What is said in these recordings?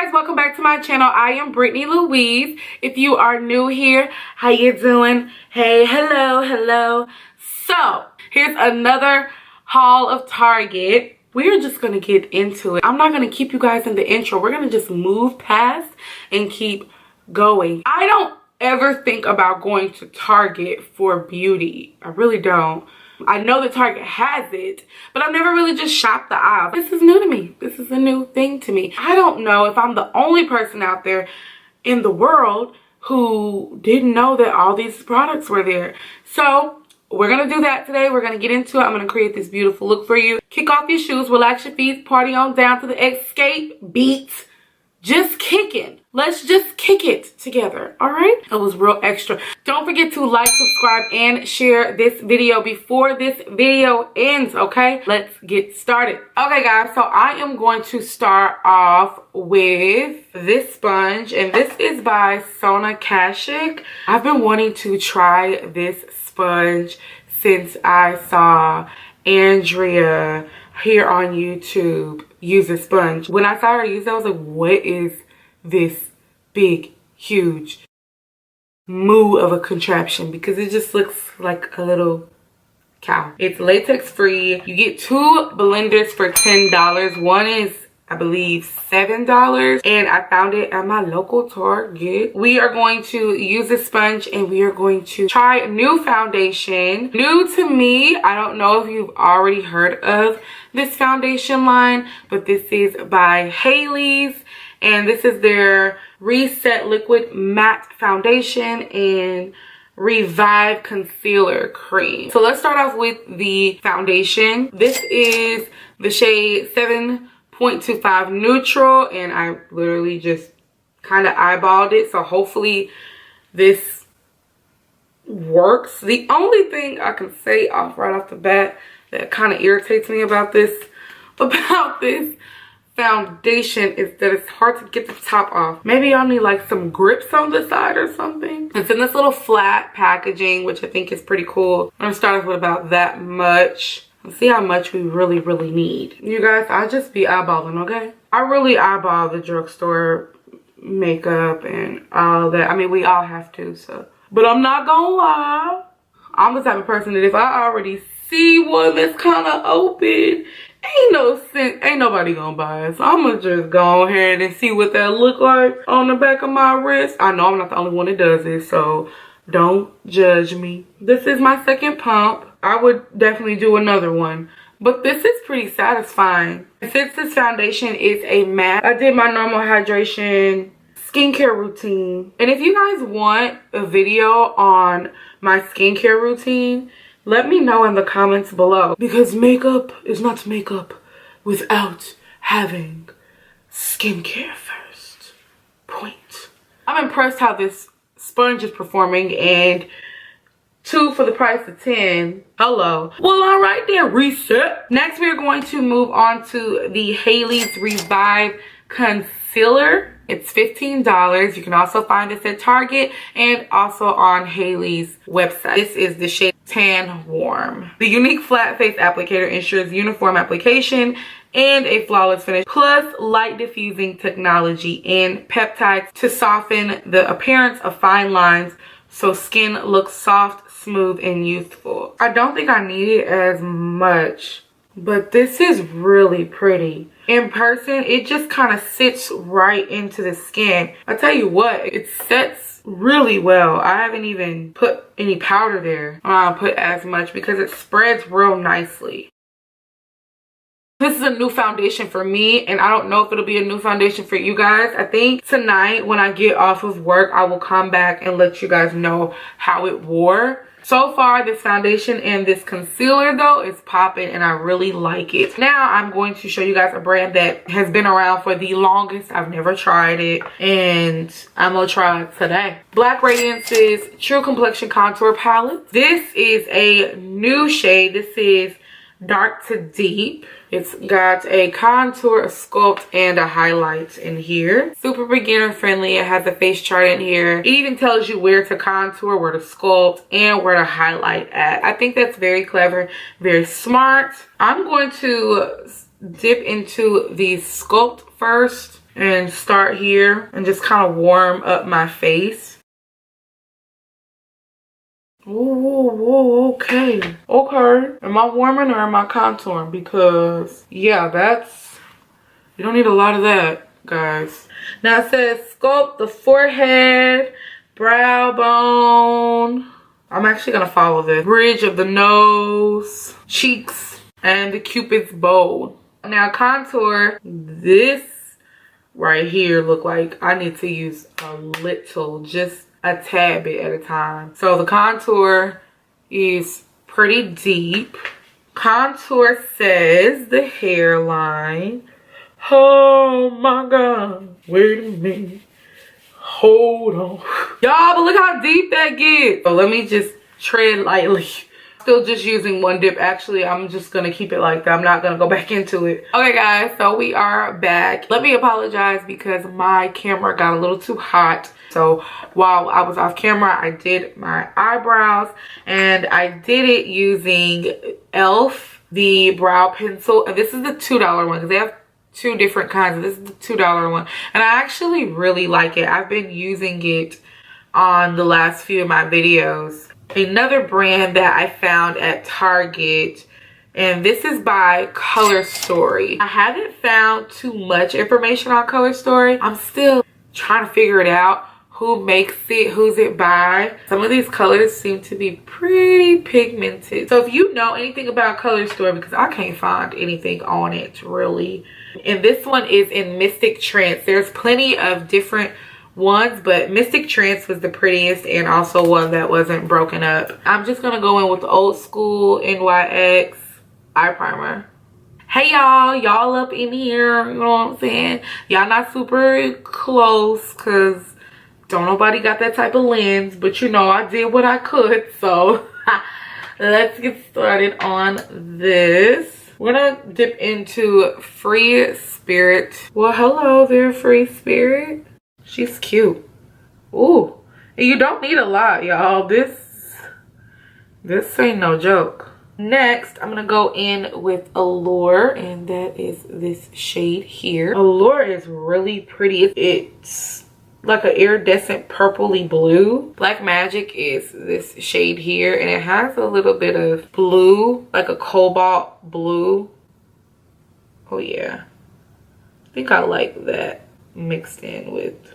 guys, welcome back to my channel. I am Britney Louise. If you are new here, how you doing? Hey, hello. So here's another haul of Target. We're just gonna get into it. I'm not gonna keep you guys in the intro. We're gonna just move past and keep going. I don't ever think about going to Target for beauty. I really don't. I know that Target has it, but I've never really just shopped the aisle. This is new to me. This is a new thing to me. I don't know if I'm the only person out there in the world who didn't know that all these products were there. So we're gonna do that today. We're gonna get into it. I'm gonna create this beautiful look for you. Kick off your shoes, relax your feet, party on down to the escape beat. Just kicking. Let's just kick it together, all right? It was real extra. Don't forget to like, subscribe, and share this video before this video ends, okay? Let's get started. Okay, guys, so I am going to start off with this sponge, and this is by Sonia Kashuk. I've been wanting to try this sponge since I saw Andrea here on YouTube use a sponge. When I saw her use it, I was like, what is this big, huge moo of a contraption? Because it just looks like a little cow. It's latex free. You get 2 blenders for $10. One is, I believe, $7, and I found it at my local Target. We are going to use a sponge and we are going to try a new foundation. New to me. I don't know if you've already heard of this foundation line, but this is by Hailey's, and this is their Reset Liquid Matte Foundation and Revive Concealer Cream. So let's start off with the foundation. This is the shade 7.25 Neutral, and I literally just kind of eyeballed it, so hopefully this works. The only thing I can say right off the bat that kind of irritates me about this foundation is that it's hard to get the top off. Maybe y'all need like some grips on the side or something. It's in this little flat packaging, which I think is pretty cool. I'm gonna start off with about that much. Let's see how much we really need. You guys, I just be eyeballing, okay? I really eyeball the drugstore makeup and all that. I mean, we all have to, so. But I'm not gonna lie. I'm the type of person that if I already see one that's kind of open, ain't no sense, ain't nobody gonna buy it. So I'm gonna just go ahead and see what that look like on the back of my wrist. I know I'm not the only one that does it, so don't judge me. This is my second pump. I would definitely do another one, but this is pretty satisfying. Since this foundation is a matte, I did my normal hydration skincare routine. And if you guys want a video on my skincare routine, let me know in the comments below, because makeup is not makeup without having skincare first. Point. I'm impressed how this sponge is performing, and 2 for the price of 10. Hello. Well, all right then, reset. Next, we're going to move on to the Hailey's Revive Concealer. It's $15. You can also find this at Target and also on Hailey's website. This is the shade Tan Warm. The unique flat face applicator ensures uniform application and a flawless finish, plus light diffusing technology and peptides to soften the appearance of fine lines so skin looks soft, smooth, and youthful. I don't think I need it as much, but this is really pretty. In person, it just kind of sits right into the skin. I tell you what, it sets really well. I haven't even put any powder there. I don't put as much because it spreads real nicely. This is a new foundation for me, and I don't know if it'll be a new foundation for you guys. I think tonight when I get off of work, I will come back and let you guys know how it wore. So far, this foundation and this concealer, though, is popping, and I really like it. Now, I'm going to show you guys a brand that has been around for the longest. I've never tried it, and I'm going to try it today. Black Radiance's True Complexion Contour Palette. This is a new shade. This is Dark to Deep. It's got a contour, a sculpt, and a highlight in here. Super beginner friendly. It has a face chart in here. It even tells you where to contour, where to sculpt, and where to highlight at. I think that's very clever, very smart. I'm going to dip into the sculpt first. and start here and just kind of warm up my face. Whoa, okay. Okay. Am I warming or am I contouring? Because, yeah, you don't need a lot of that, guys. Now it says sculpt the forehead, brow bone. I'm actually going to follow this. Bridge of the nose, cheeks, and the Cupid's bow. Now contour, this right here look like I need to use a little, just a tad bit at a time. So the contour is pretty deep. Contour says the hairline. Oh my God, wait a minute, hold on. Y'all, but look how deep that gets. So let me just tread lightly. Still just using one dip. Actually, I'm just gonna keep it like that. I'm not gonna go back into it. Okay guys, so we are back. Let me apologize because my camera got a little too hot. So while I was off camera, I did my eyebrows and I did it using e.l.f. the brow pencil. And this is the $2 one because they have two different kinds. This is the $2 one and I actually really like it. I've been using it on the last few of my videos. Another brand that I found at Target, and this is by Color Story. I haven't found too much information on Color Story. I'm still trying to figure it out. Who makes it, who's it by. Some of these colors seem to be pretty pigmented. So if you know anything about Color Story, because I can't find anything on it really. And this one is in Mystic Trance. There's plenty of different ones, but Mystic Trance was the prettiest and also one that wasn't broken up. I'm just gonna go in with the old school NYX eye primer. Hey y'all up in here, you know what I'm saying? Y'all not super close because don't nobody got that type of lens, but you know I did what I could. So let's get started on this. We're gonna dip into Free Spirit. Well, hello there, Free Spirit. She's cute. Ooh, and you don't need a lot, y'all. This ain't no joke. Next, I'm gonna go in with Allure, and that is this shade here. Allure is really pretty. It's like an iridescent purpley blue. Black Magic is this shade here, and it has a little bit of blue, like a cobalt blue. Oh yeah, I think I like that mixed in with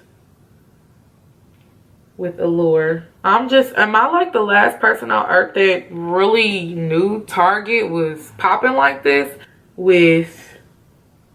Allure. Am I like the last person on earth that really knew Target was popping like this with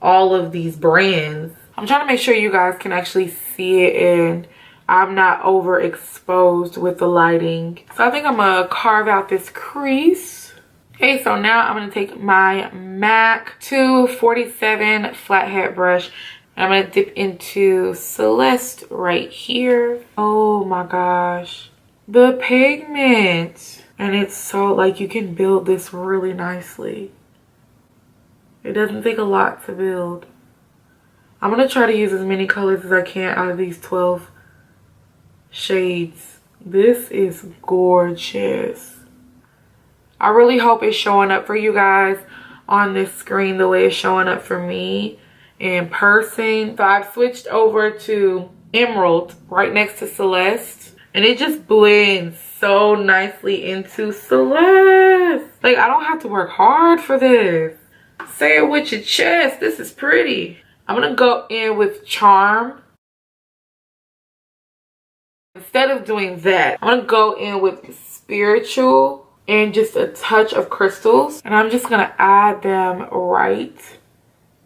all of these brands? I'm trying to make sure you guys can actually see it and I'm not overexposed with the lighting. So I think I'm gonna carve out this crease. Okay, so now I'm gonna take my MAC 247 flathead brush. I'm gonna dip into Celeste right here. Oh my gosh, the pigment. And it's so, like, you can build this really nicely. It doesn't take a lot to build. I'm gonna try to use as many colors as I can out of these 12 shades. This is gorgeous. I really hope it's showing up for you guys on this screen the way it's showing up for me in person. So I've switched over to Emerald right next to Celeste, and it just blends so nicely into Celeste. Like, I don't have to work hard for this. Say it with your chest. This is pretty. I'm gonna go in with Charm. Instead of doing that, I'm gonna go in with Spiritual and just a touch of crystals, and I'm just gonna add them right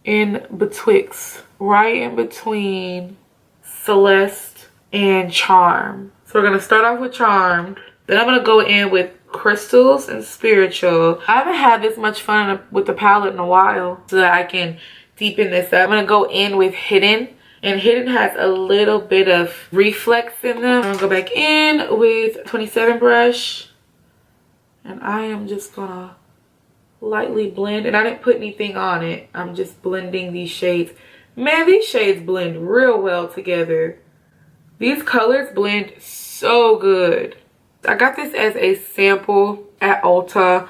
in betwixt, right in between Celeste and Charm. So we're gonna start off with Charmed, then I'm gonna go in with Crystals and Spiritual. I haven't had this much fun with the palette in a while, so that I can deepen this up. I'm gonna go in with Hidden, and Hidden has a little bit of reflex in them. I'm gonna go back in with 27 brush, and I am just gonna lightly blend, and I didn't put anything on it. I'm just blending these shades. Man, these shades blend real well together. These colors blend so good. I got this as a sample at Ulta,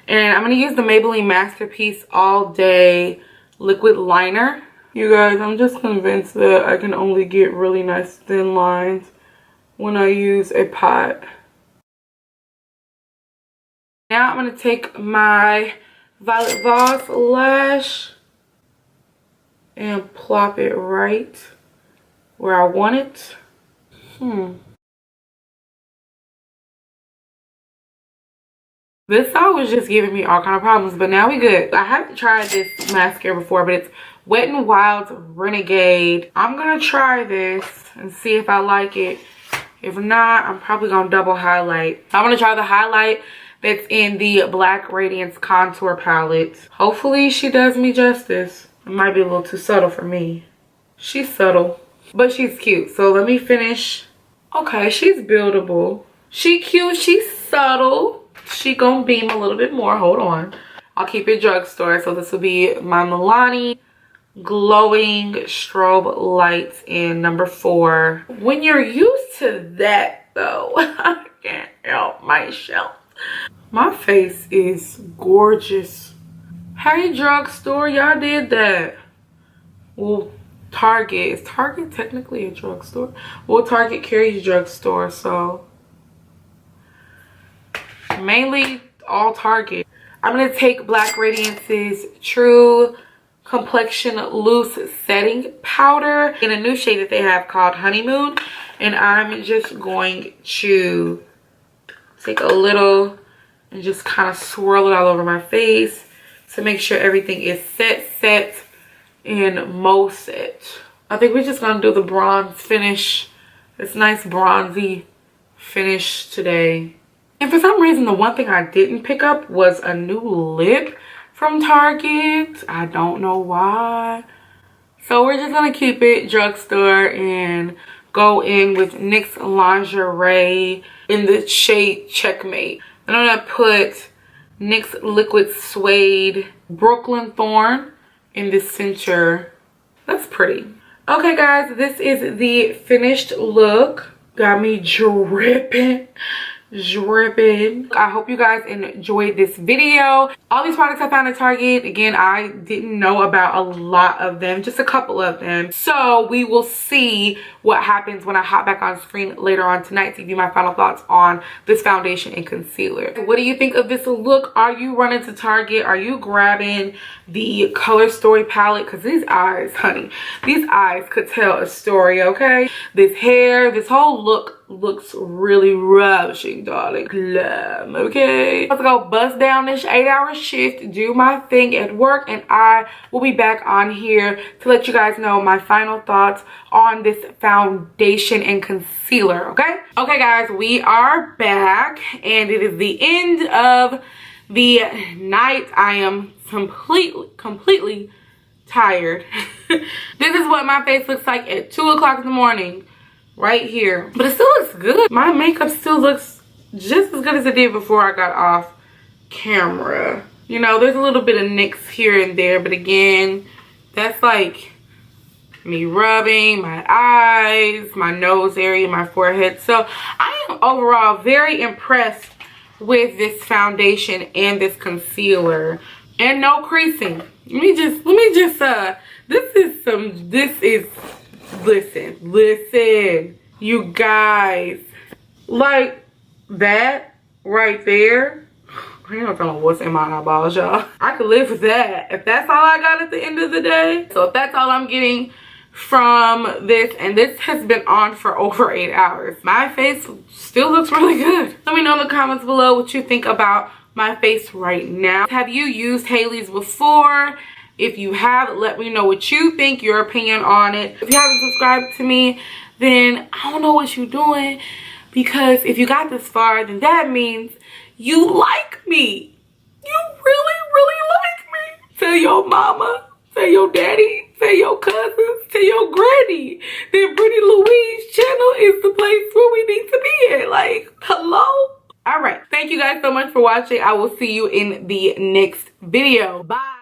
and I'm gonna use the Maybelline Masterpiece All Day Liquid Liner. You guys, I'm just convinced that I can only get really nice thin lines when I use a pot. Now I'm going to take my Violet Voss lash and plop it right where I want it. This side was just giving me all kind of problems, but now we good. I haven't tried this mascara before, but it's Wet n Wild Renegade. I'm gonna try this and see if I like it. If not, I'm probably gonna double highlight. I'm gonna try the highlight that's in the Black Radiance Contour Palette. Hopefully she does me justice. It might be a little too subtle for me. She's subtle, but she's cute. So let me finish. Okay, she's buildable. She cute, she's subtle. She gonna beam a little bit more. Hold on. I'll keep it Drugstore. So this will be my Milani Glowing Strobe Lights in number 4. When you're used to that though, I can't help myself. My face is gorgeous. Hey Drugstore, y'all did that. Well, Target. Is Target technically a drugstore? Well, Target carries drugstore, so mainly all Target. I'm going to take Black Radiance's True Complexion Loose Setting Powder in a new shade that they have called Honeymoon. And I'm just going to take a little and just kind of swirl it all over my face to make sure everything is set, and most set. I think we're just going to do the bronze finish. This nice bronzy finish today. And for some reason, the one thing I didn't pick up was a new lip from Target. I don't know why. So we're just going to keep it Drugstore and go in with NYX Lingerie in the shade Checkmate. And I'm going to put NYX Liquid Suede Brooklyn Thorn in the center. That's pretty. Okay, guys, this is the finished look. Got me dripping. I hope you guys enjoyed this video. All these products I found at Target. Again, I didn't know about a lot of them, just a couple of them. So we will see what happens when I hop back on screen later on tonight to give you my final thoughts on this foundation and concealer. What do you think of this look? Are you running to Target? Are you grabbing the Color Story palette? Because these eyes, honey, these eyes could tell a story, okay? This hair, this whole look looks really ravishing, darling. Glam, okay? Let's go bust down this 8-hour shift, do my thing at work, and I will be back on here to let you guys know my final thoughts on this foundation and concealer, okay? Okay, guys, we are back, and it is the end of the night. I am completely tired. This is what my face looks like at 2 o'clock in the morning. Right here, but it still looks good. My makeup still looks just as good as it did before I got off camera. You know, there's a little bit of NYX here and there, but again, that's like me rubbing my eyes, my nose area, my forehead. So I am overall very impressed with this foundation and this concealer, and no creasing. Listen, you guys, like that right there. I don't know what's in my eyeballs, y'all. I could live with that if that's all I got at the end of the day. So if that's all I'm getting from this, and this has been on for over 8 hours, my face still looks really good. Let me know in the comments below what you think about my face right now. Have you used Hailey's before? If you have, let me know what you think, your opinion on it. If you haven't subscribed to me, then I don't know what you're doing, because if you got this far, then that means you like me. You really like me. Tell your mama, tell your daddy, tell your cousins, tell your granny that Britney Louise channel is the place where we need to be at. Like, hello? All right. Thank you guys so much for watching. I will see you in the next video. Bye.